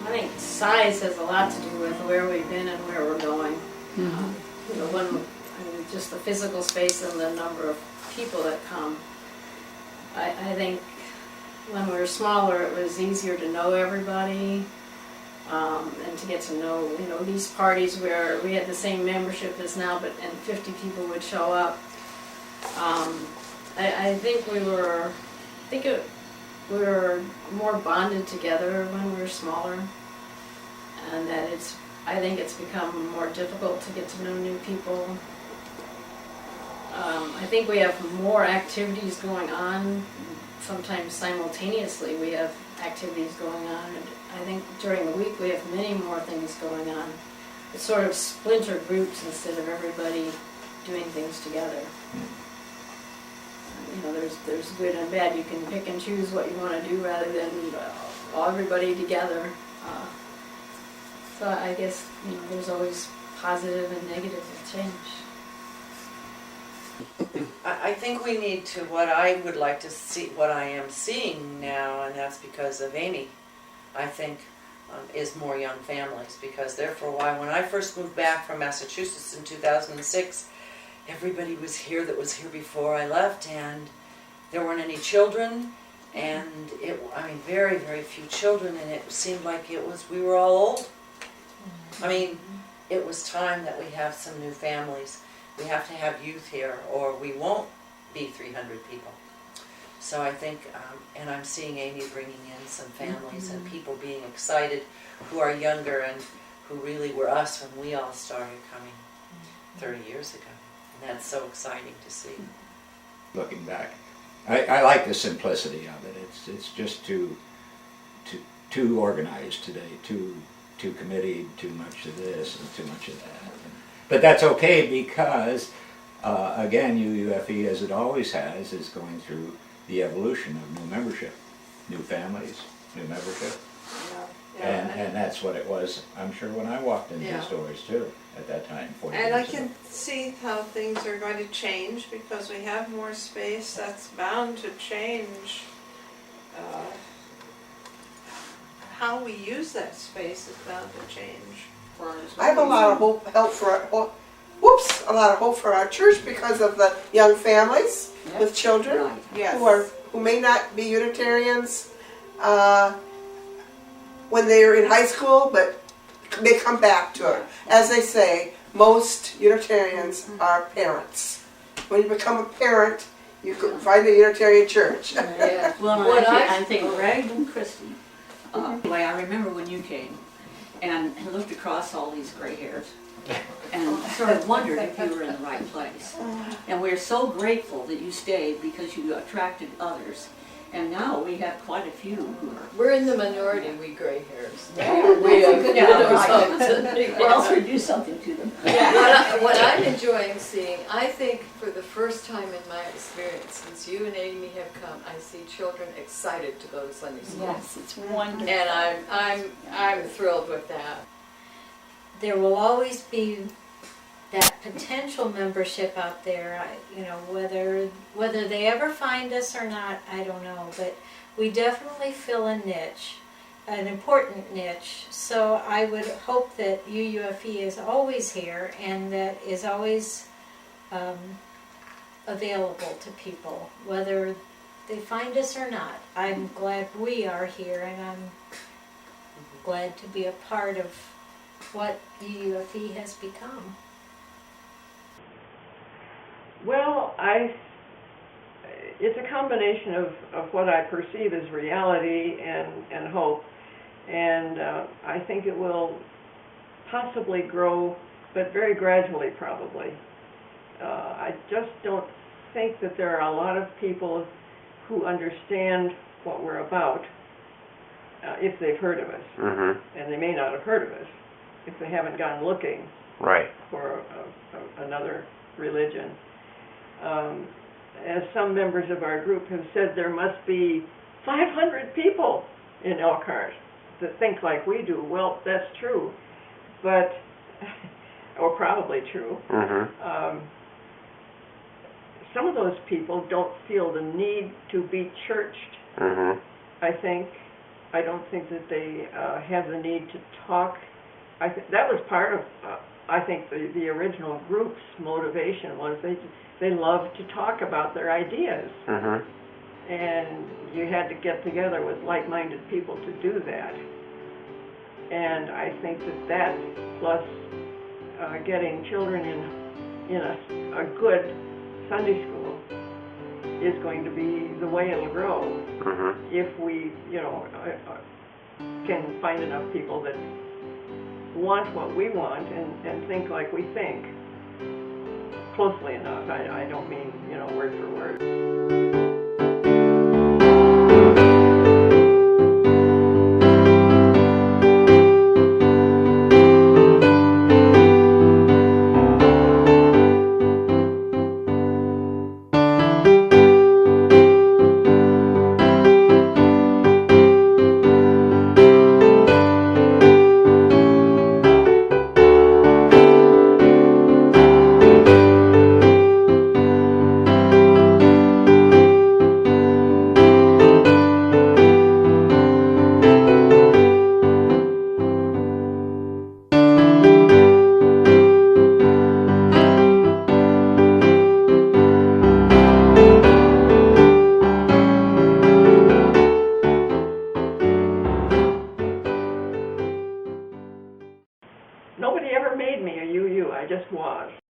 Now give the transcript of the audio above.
I think size has a lot to do with where we've been and where we're going. You know, just the physical space and the number of people that come. I think when we were smaller, it was easier to know everybody and to get to know, you know, these parties where we had the same membership as now, and 50 people would show up. I think we were more bonded together when we were smaller, and that I think it's become more difficult to get to know new people. I think we have more activities going on. Sometimes simultaneously we have activities going on. And I think during the week we have many more things going on. It's sort of splinter groups instead of everybody doing things together. You know, there's good and bad. You can pick and choose what you want to do rather than everybody together. So I guess, you know, there's always positive and negative change. I think we need to, what I would like to see, what I am seeing now, and that's because of Amy, I think, is more young families. Because there for a while, when I first moved back from Massachusetts in 2006, everybody was here that was here before I left, and there weren't any children, and I mean, very, very few children, and it seemed like we were all old. I mean, it was time that we have some new families. We have to have youth here, or we won't be 300 people. So I think, and I'm seeing Amy bringing in some families and people being excited who are younger and who really were us when we all started coming 30 years ago. And that's so exciting to see. Looking back, I like the simplicity of it. It's just too organized today, too committed, too much of this and too much of that. But that's okay because, again, UUFE, as it always has, is going through the evolution of new membership, new families, new membership. And that's what it was, I'm sure, when I walked in these doors, too, at that time, 40 years ago. And I can see how things are going to change because we have more space. That's bound to change. How we use that space is bound to change. I have a lot of hope for our church because of the young families with children who may not be Unitarians when they're in high school, but they come back to it. As they say, most Unitarians are parents. When you become a parent, you can find a Unitarian church. Well, I think Greg and Christy, anyway, I remember when you came and looked across all these gray hairs and sort of wondered if you were in the right place. And we're so grateful that you stayed because you attracted others. And now we have quite a few who are... We're in the minority, we gray hairs. Or else we do something to them. What I'm enjoying seeing, I think for the first time in my experience, since you and Amy have come, I see children excited to go to Sunday school. Yes, it's wonderful. And I'm thrilled with that. There will always be that potential membership out there. You know, whether they ever find us or not, I don't know, but we definitely fill a niche, an important niche. So I would hope that UUFE is always here and that is always available to people, whether they find us or not. I'm glad we are here, and I'm glad to be a part of what UUFE has become. Well, it's a combination of what I perceive as reality and hope, and I think it will possibly grow, but very gradually probably. I just don't think that there are a lot of people who understand what we're about if they've heard of us, and they may not have heard of us if they haven't gone looking for another religion. As some members of our group have said, there must be 500 people in Elkhart that think like we do. Well, that's true, but, or probably true. Some of those people don't feel the need to be churched, I think, I don't think that they have the need to talk. That was part of, I think, the original group's motivation was they loved to talk about their ideas. And you had to get together with like-minded people to do that. And I think that plus getting children in a good Sunday school is going to be the way it'll grow. If we, can find enough people that want what we want and think like we think closely enough. I don't mean, word for word. Nobody ever made me a UU, I just was.